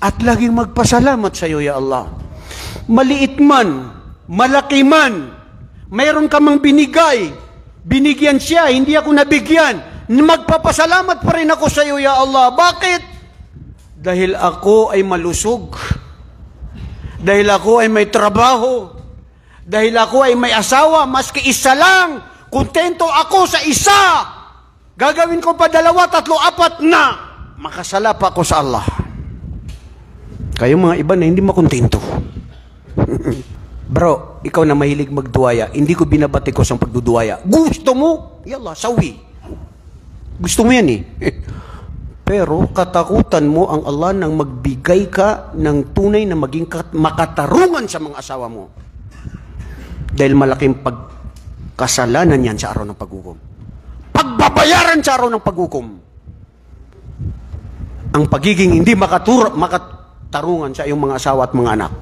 at laging magpasalamat sa iyo, ya Allah. Maliit man, malaki man, mayroon ka mang binigay, binigyan siya, hindi ako nabigyan, magpapasalamat pa rin ako sa iyo, ya Allah. Bakit? Dahil ako ay malusog, dahil ako ay may trabaho, dahil ako ay may asawa, maski isa lang, kontento ako sa isa, gagawin ko pa 2, 3, 4 na, makasala pa ako sa Allah. Kayong mga iba na hindi makontento. Bro, ikaw na mahilig magduwaya, hindi ko binabati ko sa pagduduwaya. Gusto mo? Yalla, sawi. Gusto mo yan eh. Pero katakutan mo ang Allah nang magbigay ka ng tunay na maging makatarungan sa mga asawa mo. Dahil malaking pagkasalanan yan sa araw ng paghukom. Pagbabayaran sa araw ng paghukom. Ang pagiging hindi makatarungan sa iyong mga asawa at mga anak.